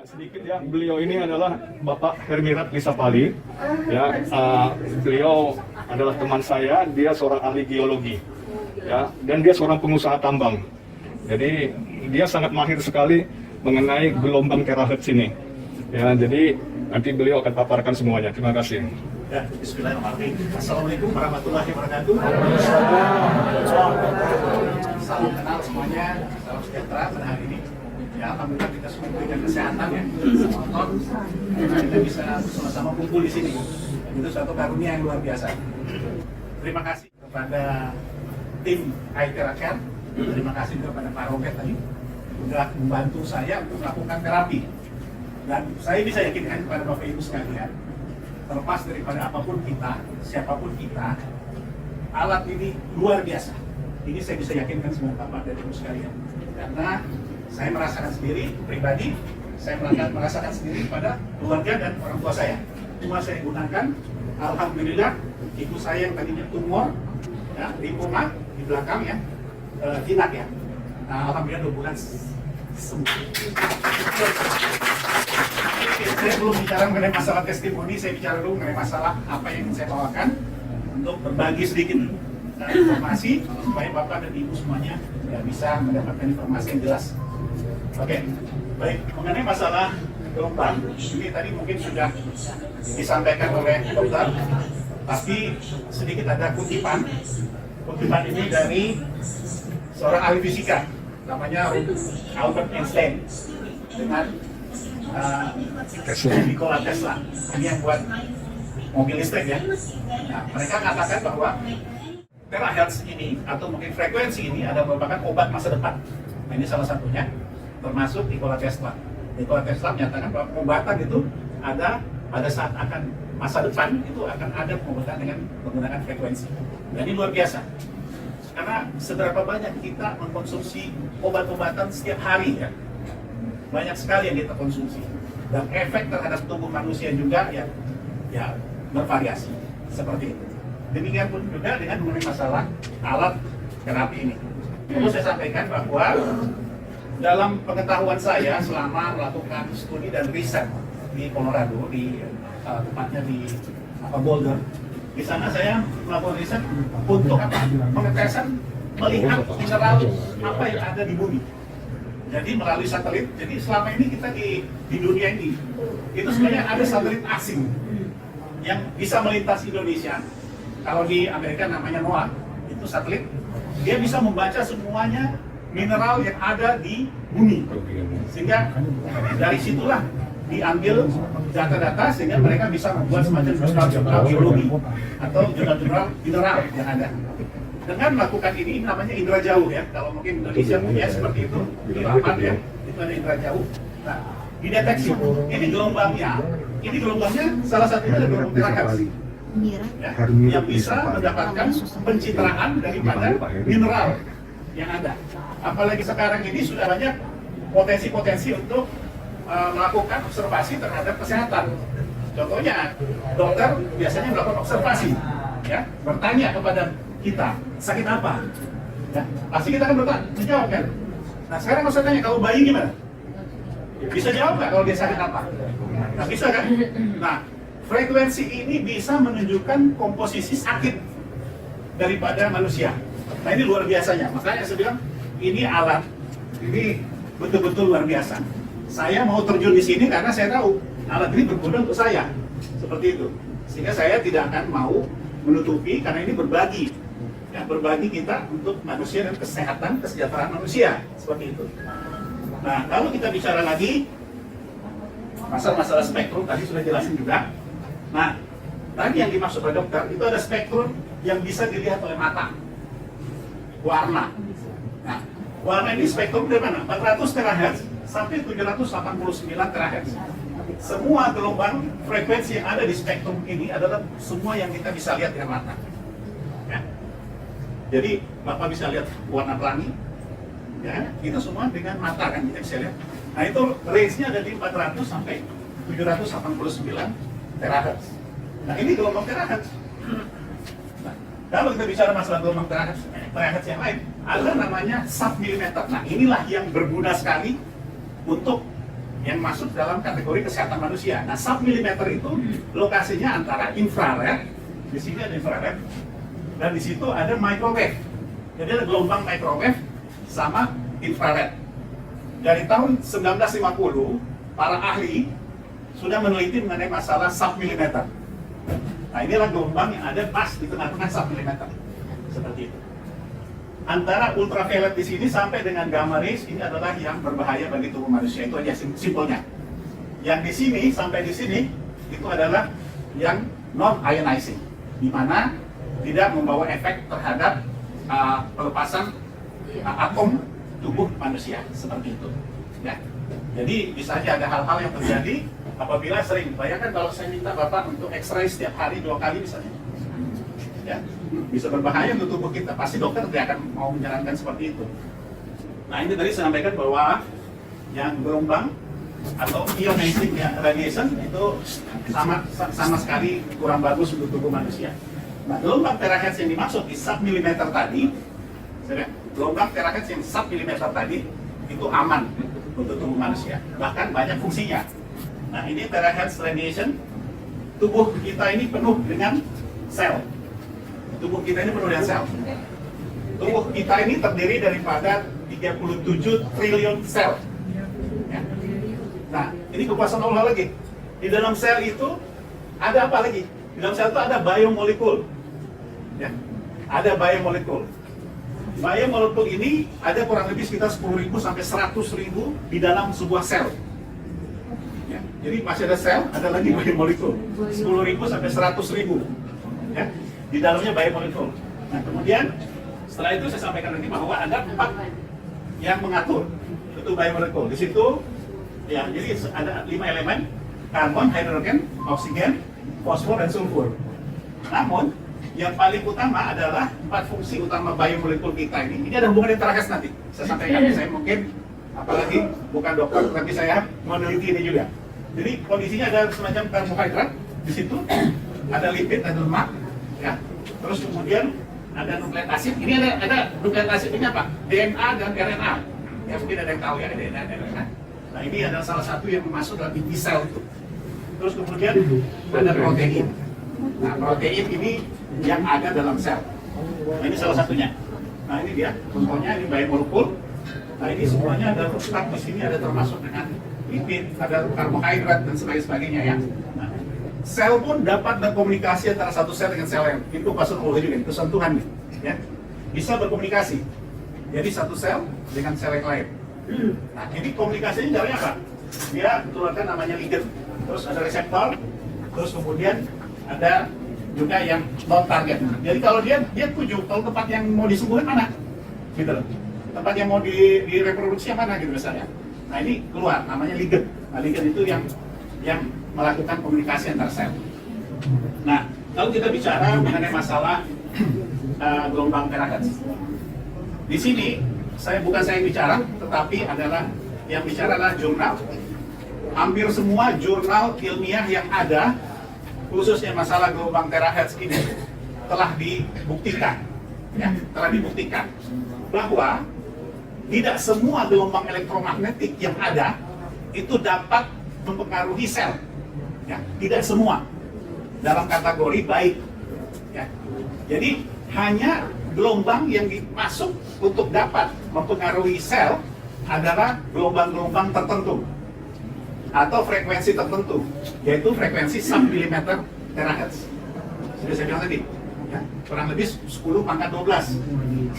Sedikit ya, beliau ini adalah Bapak Hermirat Lisapali. Ya, beliau adalah teman saya. Dia seorang ahli geologi, ya, dan dia seorang pengusaha tambang. Jadi dia sangat mahir sekali mengenai gelombang terahertz ini. Ya, jadi nanti beliau akan paparkan semuanya. Terima kasih. Ya, bismillahirrahmanirrahim. Assalamualaikum warahmatullahi wabarakatuh. Salam kenal semuanya, salam sejahtera pada hari ini. Ya, alhamdulillah kita semua diberikan kesehatan ya, nonton, kita bisa bersama-sama kumpul di sini. Itu suatu karunia yang luar biasa. Terima kasih kepada tim IT Rakyat, terima kasih juga kepada Pak Roket tadi, sudah membantu saya untuk melakukan terapi. Dan saya bisa yakinkan kepada Bapak Ibu sekalian, terlepas daripada apapun kita, siapapun kita, alat ini luar biasa. Ini saya bisa yakinkan semua Bapak dan Ibu sekalian. Karena saya merasakan sendiri, pribadi, saya merasakan sendiri pada keluarga dan orang tua saya. Cuma saya gunakan, alhamdulillah, ibu saya yang tadinya tumor, ya, lipoma di belakang ya, jinak ya. Nah, alhamdulillah 2 bulan sembuh. Saya belum bicara mengenai masalah testimoni, saya bicara dulu mengenai masalah apa yang saya bawakan untuk berbagi sedikit informasi supaya Bapak dan Ibu semuanya ya, bisa mendapatkan informasi yang jelas. Oke, baik. Mengenai masalah gelombang, ini tadi mungkin sudah disampaikan oleh dokter, tapi sedikit ada kutipan. Kutipan ini dari seorang ahli fisika, namanya Albert Einstein dengan Nikola Tesla. Ini yang buat mobil listrik ya. Nah, mereka katakan bahwa terahertz ini atau mungkin frekuensi ini adalah merupakan obat masa depan. Nah, ini salah satunya, termasuk Nikola Tesla. Nikola Tesla menyatakan bahwa pengobatan itu ada pada saat akan masa depan itu akan ada pengobatan dengan menggunakan frekuensi. Dan ini luar biasa. Karena seberapa banyak kita mengkonsumsi obat-obatan setiap hari ya. Banyak sekali yang kita konsumsi. Dan efek terhadap tubuh manusia juga ya bervariasi seperti itu. Demikian pun juga dengan mengenai masalah alat terapi ini. Perlu saya sampaikan bahwa dalam pengetahuan saya selama melakukan studi dan riset di Colorado, di tempatnya di Boulder, di sana saya melakukan riset untuk pengetesan melihat mineral apa yang ada di bumi. Jadi melalui satelit. Jadi selama ini kita di dunia ini itu sebenarnya ada satelit asing yang bisa melintasi Indonesia. Kalau di Amerika namanya NOAA, itu satelit. Dia bisa membaca semuanya mineral yang ada di bumi. Sehingga dari situlah diambil data-data sehingga mereka bisa membuat semacam jurnal-jurnal geologi atau jurnal-jurnal mineral yang ada. Dengan melakukan ini namanya indera jauh ya. Kalau mungkin Indonesia punya seperti itu di lapan ya, itu ada indera jauh. Nah, dideteksi ini gelombangnya salah satunya adalah gelombang terahertz. Ya, yang bisa mendapatkan pencitraan daripada mineral yang ada. Apalagi sekarang ini sudah banyak potensi-potensi untuk melakukan observasi terhadap kesehatan. Contohnya, dokter biasanya melakukan observasi, ya, bertanya kepada kita sakit apa, ya, pasti kita akan menjawab kan. Nah sekarang kalau saya tanya, kalau bayi gimana? Bisa jawab nggak kalau dia sakit apa? Nah bisa kan? Nah frekuensi ini bisa menunjukkan komposisi sakit daripada manusia. Nah ini luar biasanya, makanya saya bilang ini alat, ini betul-betul luar biasa. Saya mau terjun di sini karena saya tahu alat ini berguna untuk saya, seperti itu. Sehingga saya tidak akan mau menutupi karena ini berbagi. Ya, berbagi kita untuk manusia dan kesehatan, kesejahteraan manusia, seperti itu. Nah, kalau kita bicara lagi masalah spektrum, tadi sudah jelasin juga. Nah, tadi yang dimaksud oleh dokter, itu ada spektrum yang bisa dilihat oleh mata. Warna. Nah, warna ini spektrum dari mana? 400 terahertz sampai 789 terahertz. Semua gelombang frekuensi yang ada di spektrum ini adalah semua yang kita bisa lihat dengan mata. Ya. Jadi Bapak bisa lihat warna pelangi, ya, itu semua dengan mata kan kita bisa lihat. Nah itu range-nya ada di 400 sampai 789 terahertz. Nah ini gelombang terahertz. Nah, kalau kita bicara masalah gelombang terahertz yang lain, ada namanya sub-milimeter. Nah inilah yang berguna sekali untuk yang masuk dalam kategori kesehatan manusia. Nah, submilimeter itu lokasinya antara infrared, di sini ada infrared, dan di situ ada microwave. Jadi ada gelombang microwave sama infrared. Dari tahun 1950, para ahli sudah meneliti mengenai masalah submilimeter. Nah, inilah gelombang yang ada pas di tengah-tengah submilimeter. Seperti itu. Antara ultraviolet di sini sampai dengan gamma rays ini adalah yang berbahaya bagi tubuh manusia. Itu aja simpelnya. Yang di sini sampai di sini itu adalah yang non ionizing, di mana tidak membawa efek terhadap pelepasan atom tubuh manusia, seperti itu. Ya. Jadi bisa saja ada hal-hal yang terjadi apabila sering. Bayangkan kalau saya minta Bapak untuk X-ray setiap hari 2 kali misalnya. Ya, bisa berbahaya untuk tubuh kita. Pasti dokter tidak akan mau menyarankan seperti itu. Nah, ini tadi saya sampaikan bahwa yang gelombang atau ionizing radiation itu sama sekali kurang bagus untuk tubuh manusia. Nah, gelombang terahertz yang dimaksud di submilimeter tadi, gelombang terahertz yang submilimeter tadi itu aman untuk tubuh manusia. Bahkan banyak fungsinya. Nah, ini terahertz radiation. Tubuh kita ini penuh dengan sel. Tubuh kita ini penuh dengan sel. Tubuh kita ini terdiri daripada 37 triliun sel. Ya. Nah, ini kekuasaan Allah lagi. Di dalam sel itu ada apa lagi? Di dalam sel itu ada biomolekul. Ya. Ada biomolekul. Biomolekul ini ada kurang lebih sekitar 10.000 sampai 100.000 di dalam sebuah sel. Ya. Jadi masih ada sel, ada lagi biomolekul. 10.000 sampai 100.000. Ya. Di dalamnya biomolekul. Nah, kemudian setelah itu saya sampaikan nanti bahwa ada 4 yang mengatur itu biomolekul. Di situ ya, jadi ada 5 elemen: karbon, hidrogen, oksigen, fosfor, dan sulfur. Namun yang paling utama adalah 4 fungsi utama biomolekul kita ini. Ini ada hubungan yang terakhir nanti. Saya sampaikan, saya mungkin apalagi bukan dokter, tapi saya meneliti ini juga. Jadi kondisinya ada semacam karbohidrat di situ, ada lipid, ada lemak. Ya, terus kemudian ada nukleat asid. Ini ada nukleat asid ini apa? DNA dan RNA. Ya, mungkin ada yang tahu ya, DNA dan RNA. Nah, ini adalah salah satu yang masuk dalam inti sel itu. Terus kemudian ada protein. Nah, protein ini yang ada dalam sel. Nah, ini salah satunya. Nah, ini dia contohnya, ini biomolekul. Nah, ini semuanya ada rusak di sini, ada termasuk dengan lipid, ada karbohidrat dan sebagainya ya. Nah, sel pun dapat berkomunikasi antara satu sel dengan sel lain. Itu pasal Allah juga, itu sentuhan nih, ya. Bisa berkomunikasi. Jadi satu sel dengan sel yang lain. Nah, ini komunikasinya caranya apa? Dia keluarkan namanya ligand. Terus ada reseptor. Terus kemudian ada juga yang non target. Jadi kalau dia tuju, kalau tempat yang mau disembuhin mana, gitu loh. Tempat yang mau direproduksi yang mana gitu misalnya. Nah, ini keluar namanya ligand. Nah, ligand itu yang melakukan komunikasi antar sel. Nah, kalau kita bicara mengenai masalah gelombang terahertz, di sini bukan saya yang bicara, tetapi yang bicara adalah jurnal. Hampir semua jurnal ilmiah yang ada, khususnya masalah gelombang terahertz ini, telah dibuktikan, ya, bahwa tidak semua gelombang elektromagnetik yang ada itu dapat mempengaruhi sel. Ya, tidak semua dalam kategori baik. Ya. Jadi hanya gelombang yang masuk untuk dapat mempengaruhi sel adalah gelombang-gelombang tertentu atau frekuensi tertentu, yaitu frekuensi submilimeter terahertz. Sudah saya bilang tadi, ya, kurang lebih 10 pangkat 12.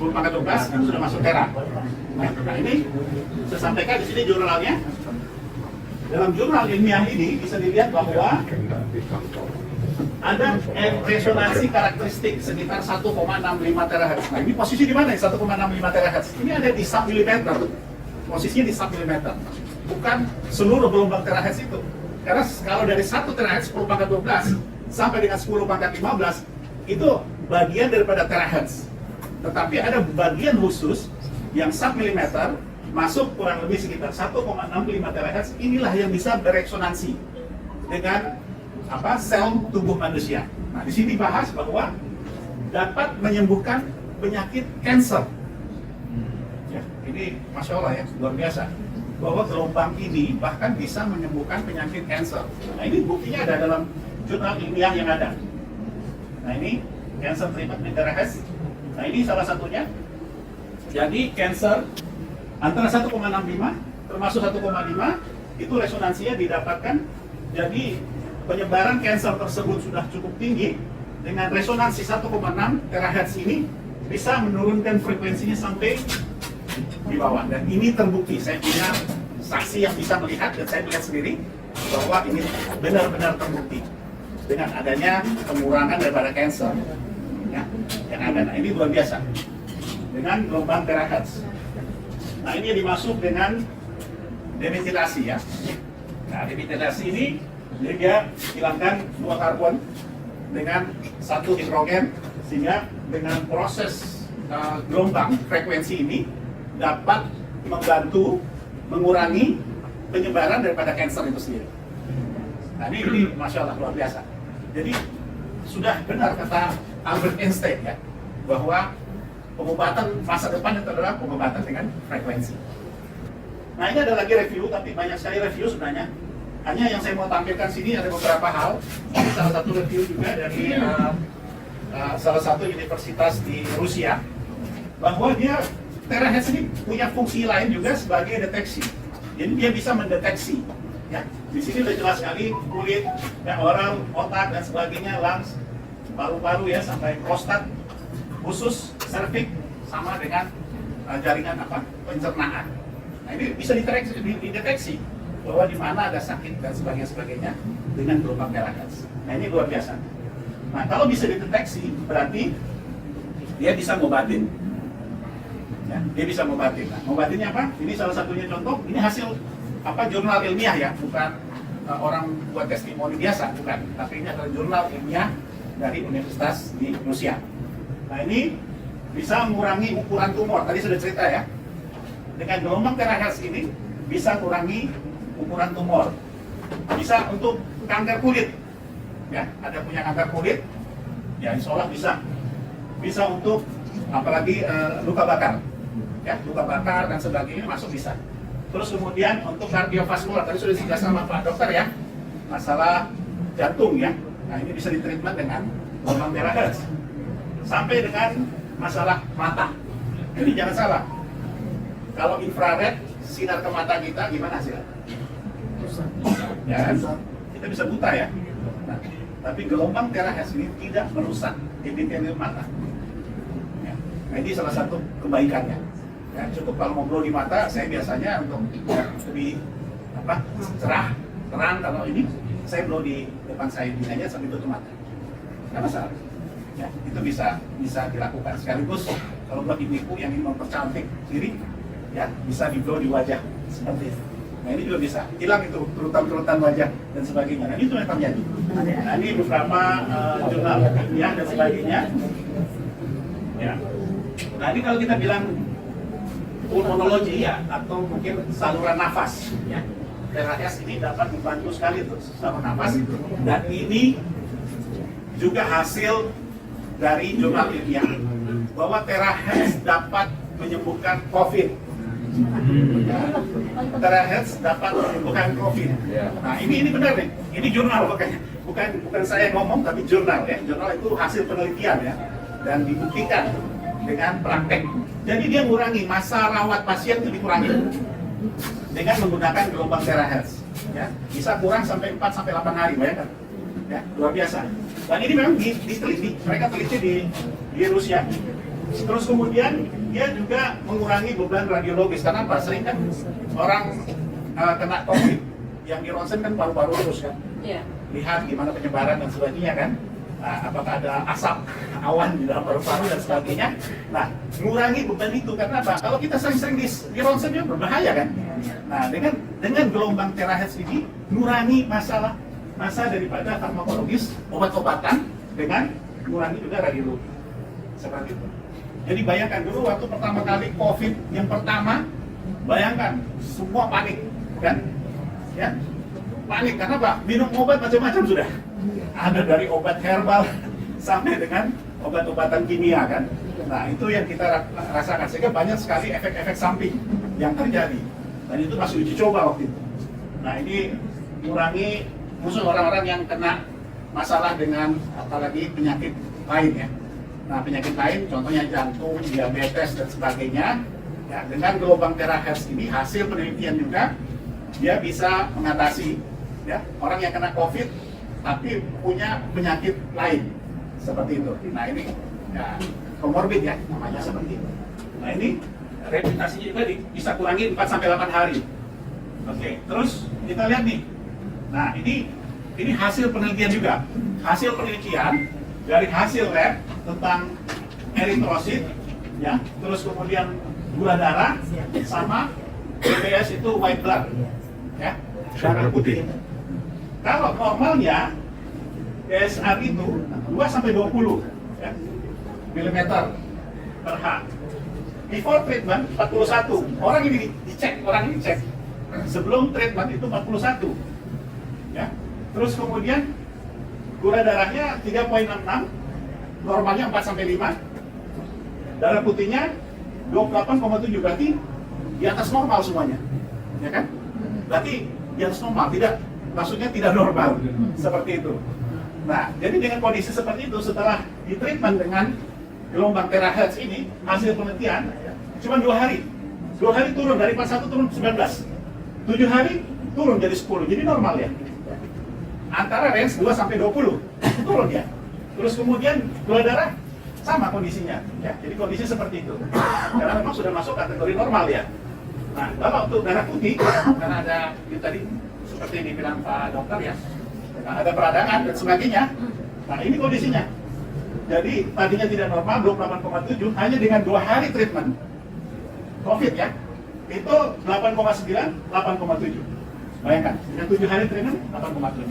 10 pangkat 12 itu sudah masuk tera. Nah, ini saya sampaikan di sini jurnalnya. Dalam jurnal ilmiah ini bisa dilihat bahwa ada resonansi karakteristik sekitar 1,65 terahertz. Nah, ini posisi di mana ya 1,65 terahertz? Ini ada di submilimeter. Posisinya di submilimeter. Bukan seluruh gelombang terahertz itu. Karena kalau dari 1 terahertz 10 pangkat 12 sampai dengan 10 pangkat 15 itu bagian daripada terahertz. Tetapi ada bagian khusus yang submilimeter masuk kurang lebih sekitar 1,65 terahertz. Inilah yang bisa beresonansi dengan sel tubuh manusia. Nah, di sini dibahas bahwa dapat menyembuhkan penyakit kanker. Ya, ini masya Allah ya, luar biasa. bahwa gelombang ini bahkan bisa menyembuhkan penyakit kanker. Nah ini buktinya ada dalam jurnal ilmiah yang ada. Nah ini cancer treatment with terahertz. Nah ini salah satunya. Jadi cancer antara 1,65 termasuk 1,5 itu resonansinya didapatkan. Jadi penyebaran cancer tersebut sudah cukup tinggi dengan resonansi 1,6 terahertz ini bisa menurunkan frekuensinya sampai di bawah. Dan ini terbukti. Saya punya saksi yang bisa melihat dan saya melihat sendiri bahwa ini benar-benar terbukti dengan adanya pengurangan daripada cancer ya, yang ada. Nah ini luar biasa dengan gelombang terahertz. Nah ini dimasuk dengan demetilasi ya. Nah demetilasi ini dia hilangkan 2 karbon dengan 1 hidrogen, sehingga dengan proses gelombang frekuensi ini dapat membantu mengurangi penyebaran daripada kanker itu sendiri. Nah ini Masya Allah luar biasa. Jadi sudah benar kata Albert Einstein ya, bahwa pengobatan masa depan itu adalah pengobatan dengan frekuensi. Nah ini ada lagi review, tapi banyak sekali review sebenarnya. Hanya yang saya mau tampilkan sini ada beberapa hal. Ini salah satu review juga dari salah satu universitas di Rusia, bahwa dia terahertz ini punya fungsi lain juga sebagai deteksi. Jadi dia bisa mendeteksi. Ya, di sini sudah jelas sekali kulit, ya, oral, otak dan sebagainya, lungs, paru-paru ya sampai prostat, khusus serviks sama dengan jaringan pencernaan. Nah ini bisa dideteksi bahwa di mana ada sakit dan sebagainya dengan gelombang terahertz. Nah ini luar biasa. Nah kalau bisa dideteksi berarti dia bisa ngobatin. Ya, dia bisa ngobatin. Nah, ngobatinnya apa? Ini salah satunya contoh. Ini hasil jurnal ilmiah ya, bukan orang buat testimoni biasa, bukan. Tapi ini adalah jurnal ilmiah dari universitas di Rusia. Nah ini bisa mengurangi ukuran tumor. Tadi sudah cerita ya. Dengan gelombang terahertz ini bisa mengurangi ukuran tumor. Bisa untuk kanker kulit. Ya, ada punya kanker kulit. Ya, insya Allah bisa. Bisa untuk apalagi luka bakar. Ya, luka bakar dan sebagainya masuk bisa. Terus kemudian untuk kardiovaskular, tadi sudah dijelaskan sama Pak Dokter ya, masalah jantung ya. Nah ini bisa ditreatment dengan gelombang terahertz. Sampai dengan masalah mata. Jadi jangan salah. Kalau infrared sinar ke mata kita gimana hasilnya? Ya kan? Kita bisa buta ya. Nah, tapi gelombang terahertz ini tidak merusak epitelium mata. Ya. Nah ini salah satu kebaikannya. Ya, cukup kalau mau blow di mata, saya biasanya untuk lebih cerah, terang. Kalau ini saya blow di depan saya ini aja sambil tutup mata, nggak masalah. Ya, itu bisa dilakukan. Sekaligus kalau buat ibu-ibu yang ingin mempercantik diri, ya bisa di blow di wajah seperti itu. Nah ini juga bisa hilang itu kerutan-kerutan wajah dan sebagainya. Nah itu yang terjadi. Nah ini beberapa jurnal ilmiah dan sebagainya. Ya. Nah ini kalau kita bilang pulmonologi ya, atau mungkin saluran nafas ya, terahertz ini dapat membantu sekali untuk saluran nafas. Dan ini juga hasil dari jurnal ilmiah bahwa terahertz dapat menyembuhkan COVID. Ya, terahertz dapat menyembuhkan COVID. Nah ini benar nih, ini jurnal bukan saya ngomong tapi jurnal ya. Jurnal itu hasil penelitian ya, dan dibuktikan dengan praktek. Jadi dia mengurangi masa rawat pasien itu dikurangi dengan menggunakan gelombang terahertz. Ya, bisa kurang sampai 4 sampai 8 hari, bayangkan. Ya, luar biasa. Dan ini memang diteliti, mereka teliti di Rusia. Terus kemudian dia juga mengurangi beban radiologis. Karena apa? Sering kan orang kena COVID yang di ronsen kan paru-paru terus kan. Yeah. Lihat gimana penyebaran dan sebagainya kan. Apakah ada asap awan di dalam paru-paru dan sebagainya. Nah, mengurangi beban itu karena apa? Kalau kita sering-sering di ronsen itu berbahaya kan. Nah, dengan gelombang terahertz ini mengurangi masa daripada farmakologis, obat-obatan dengan mengurangi juga radiologi. Seperti itu. Jadi bayangkan dulu waktu pertama kali COVID yang pertama, bayangkan semua panik, kan? Ya, panik karena apa? Minum obat macam-macam sudah. Ada dari obat herbal sampai dengan obat-obatan kimia kan. Nah itu yang kita rasakan sehingga banyak sekali efek-efek samping yang terjadi. Dan itu masih uji coba waktu itu. Nah ini mengurangi khusus orang-orang yang kena masalah dengan apalagi penyakit lain ya. Nah penyakit lain contohnya jantung, diabetes dan sebagainya. Ya, dengan gelombang terahertz ini hasil penelitian juga dia bisa mengatasi ya orang yang kena COVID tapi punya penyakit lain seperti itu. Nah ini ya, komorbid ya namanya seperti itu. Nah ini rehabilitasinya juga bisa kurangi 4 sampai 8 hari. Oke, terus kita lihat nih. Nah ini hasil penelitian juga. Hasil penelitian dari hasil lab tentang eritrosit ya, terus kemudian gula darah sama BPS itu white blood ya, darah putih. Kalau normalnya PSR itu 2 sampai 20 ya, milimeter per H. Before treatment 41. Orang ini dicek. Sebelum treatment itu 41. Ya. Terus kemudian gula darahnya 3,66, normalnya 4 sampai 5. Darah putihnya 28,7, berarti di atas normal semuanya. Ya kan? Berarti di atas normal, maksudnya tidak normal. Seperti itu. Nah, jadi dengan kondisi seperti itu setelah di treatment dengan gelombang terahertz ini, hasil penelitian cuma 2 hari. 2 hari turun dari 41 turun 19. 7 hari turun jadi 10. Jadi normal ya. Antara range 2 sampai 20 turun ya. Terus kemudian gula darah sama kondisinya ya. Jadi kondisi seperti itu. Karena memang sudah masuk kategori normal ya. Nah, kalau untuk darah putih karena ada itu tadi seperti yang dibilang Pak Dokter ya. Nah, ada peradangan dan sebagainya. Nah, ini kondisinya. Jadi tadinya tidak normal 28,7, hanya dengan 2 hari treatment COVID ya, itu 8,9, 8,7. Bayangkan, dengan 7 hari treatment 8,7.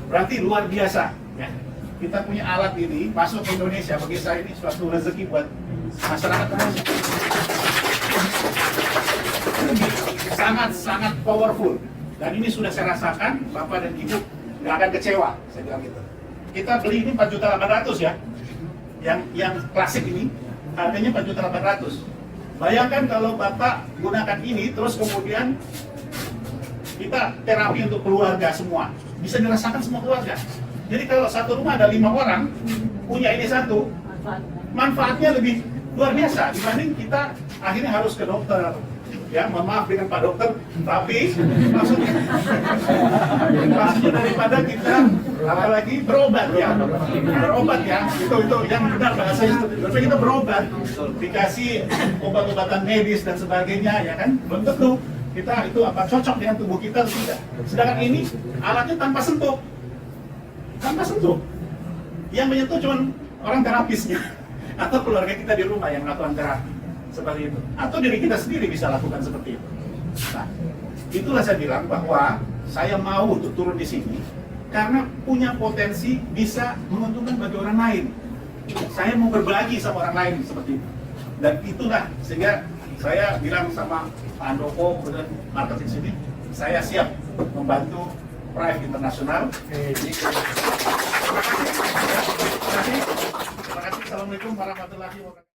Berarti luar biasa ya. Kita punya alat ini masuk ke Indonesia, bagi saya ini suatu rezeki buat masyarakat Indonesia. Sangat powerful. Dan ini sudah saya rasakan, Bapak dan Ibu nggak akan kecewa, saya bilang gitu. Kita beli ini 4.800.000 ya. Yang klasik ini harganya 4.800.000. Bayangkan kalau Bapak gunakan ini terus kemudian kita terapi untuk keluarga semua. Bisa dirasakan semua keluarga. Jadi kalau satu rumah ada 5 orang punya ini satu, manfaatnya lebih luar biasa dibanding kita akhirnya harus ke dokter. Ya, mohon maaf dengan Pak Dokter, tapi maksudnya daripada kita apalagi berobat ya, itu yang benar bahasanya. Tapi kita berobat, dikasih obat-obatan medis dan sebagainya, ya kan, belum tentu kita itu apa cocok dengan tubuh kita atau tidak. Sedangkan ini alatnya tanpa sentuh, yang menyentuh cuma orang terapisnya atau keluarga kita di rumah yang melakukan terapi. Seperti itu, atau diri kita sendiri bisa lakukan seperti itu. Nah, itulah saya bilang bahwa saya mau untuk turun di sini karena punya potensi bisa menguntungkan bagi orang lain. Saya mau berbagi sama orang lain seperti itu, dan itulah sehingga saya bilang sama Pak Andoko dan marketing sini, saya siap membantu Prive Internasional. Terima kasih. Assalamualaikum warahmatullahi wabarakatuh.